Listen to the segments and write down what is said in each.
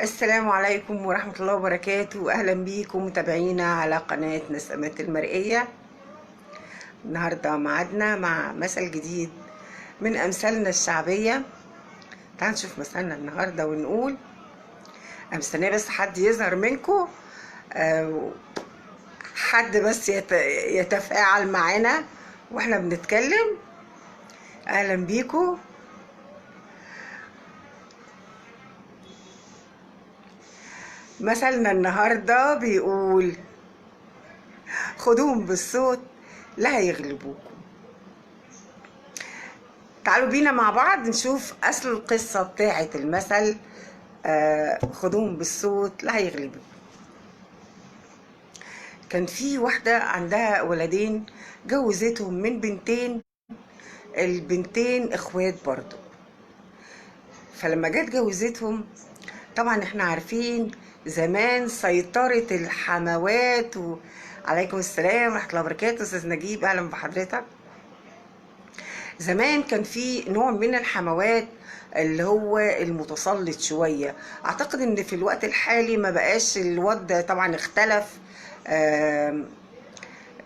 السلام عليكم ورحمة الله وبركاته. أهلا بيكم متابعينا على قناة نسمات المرئية. النهاردة معادنا مع مثل جديد من أمثالنا الشعبية. تعالوا نشوف مثلنا النهاردة ونقول. أنا مستنية بس حد يظهر منكم، حد بس يتفاعل معانا واحنا بنتكلم. أهلا بيكم. مثلنا النهاردة بيقول: خدوهم بالصوت لا هيغلبوكم. تعالوا بينا مع بعض نشوف أصل القصة بتاعة المثل. خدوهم بالصوت لا هيغلبوكم. كان في واحدة عندها ولدين، جوزتهم من بنتين، البنتين اخوات برضو. فلما جت جوزتهم، طبعا احنا عارفين زمان سيطرة الحموات عليكم السلام ورحمة الله وبركاته. استاذ نجيب اهلا بحضرتك. زمان كان في نوع من الحموات اللي هو المتسلط شوية. اعتقد ان في الوقت الحالي ما بقاش الوضع، طبعا اختلف. آم،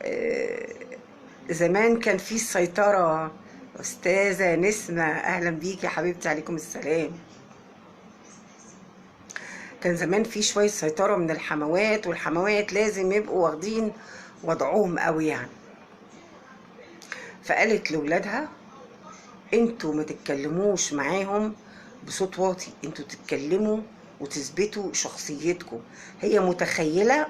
آه، زمان كان في السيطرة. أستاذة نسمة أهلا بيك يا حبيبتي، عليكم السلام. كان زمان في شوية سيطرة من الحموات، والحموات لازم يبقوا واخدين وضعهم قوي يعني. فقالت لولادها: انتوا ما تتكلموش معاهم بصوت واطي، انتوا تتكلموا وتثبتوا شخصيتكم. هي متخيلة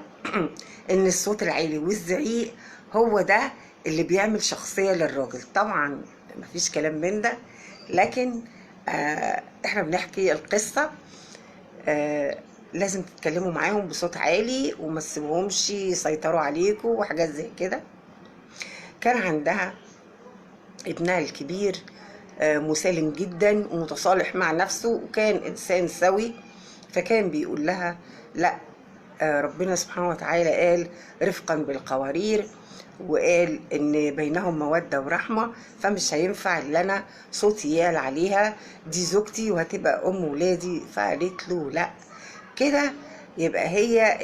ان الصوت العالي والزعيق هو ده اللي بيعمل شخصية للراجل. طبعا مفيش كلام من ده، لكن احنا بنحكي القصة. آه لازم تتكلموا معاهم بصوت عالي وما تسيبوهمش يسيطروا عليكم وحاجات زي كده. كان عندها ابنها الكبير مسالم جدا ومتصالح مع نفسه وكان انسان سوي. فكان بيقول لها: لا، ربنا سبحانه وتعالى قال رفقا بالقوارير، وقال ان بينهم مودة ورحمة، فمش هينفع ان انا صوتي يعلى عليها، دي زوجتي وهتبقى ام ولادي. فقالت له: لا، كده يبقى هي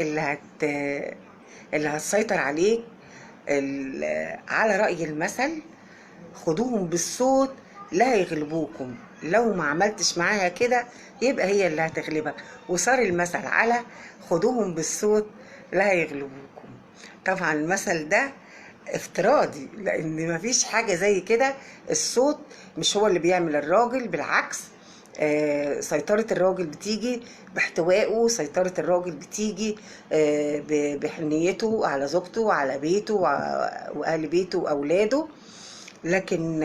اللي هتسيطر عليك. على رأي المثل: خدوهم بالصوت لا يغلبوكم. لو ما عملتش معاها كده يبقى هي اللي هتغلبك. وصار المثل على خدوهم بالصوت لا يغلبوكم. طبعا المثل ده افتراضي، لان مفيش حاجة زي كده. الصوت مش هو اللي بيعمل الراجل، بالعكس. سيطرة الراجل بتيجي باحتوائه، سيطرة الراجل بتيجي بحنيته على زوجته وعلى بيته وأهل بيته وأولاده. لكن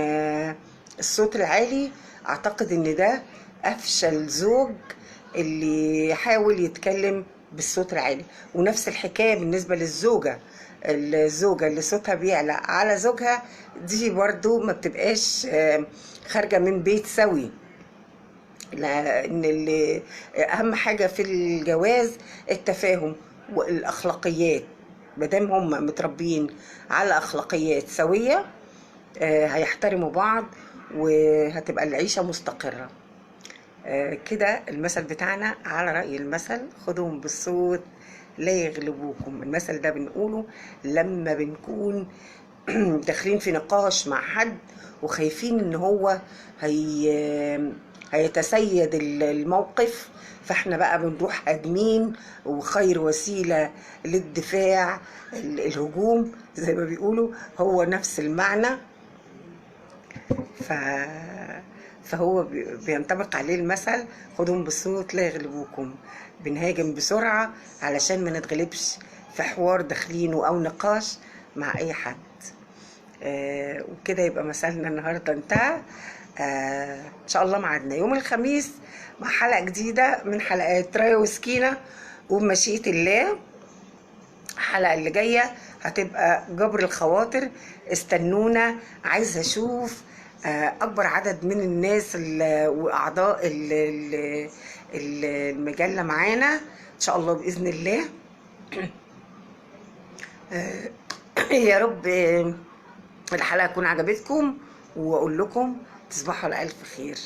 الصوت العالي اعتقد ان ده افشل زوج اللي يحاول يتكلم بالصوت العالي. ونفس الحكاية بالنسبة للزوجة. الزوجة اللي صوتها بيعلى على زوجها دي برضو ما بتبقاش خارجة من بيت سوي. لان اهم حاجة في الجواز التفاهم والاخلاقيات. مادام هم متربيين على اخلاقيات سوية هيحترموا بعض وهتبقى العيشة مستقرة. كده المثل بتاعنا على رأي المثل: خدوهم بالصوت لا يغلبوكم. المثل ده بنقوله لما بنكون داخلين في نقاش مع حد وخايفين ان هو هيتسيد الموقف، فاحنا بقى بنروح هادمين. وخير وسيلة للدفاع الهجوم، زي ما بيقولوا، هو نفس المعنى. ف... فهو بينطبق عليه المثل: خدهم بالصوت لا يغلبوكم. بنهاجم بسرعة علشان ما نتغلبش في حوار داخلينه أو نقاش مع أي حد. وكده يبقى مثلنا النهاردة انتهى. إن شاء الله معادنا يوم الخميس مع حلقة جديدة من حلقات راية وسكينة، وبمشيئة الله الحلقة اللي جاية هتبقى جبر الخواطر. استنونا، عايزة اشوف اكبر عدد من الناس واعضاء المجلة معانا ان شاء الله باذن الله. يا رب الحلقة تكون عجبتكم، واقول لكم تصبحوا على الف خير.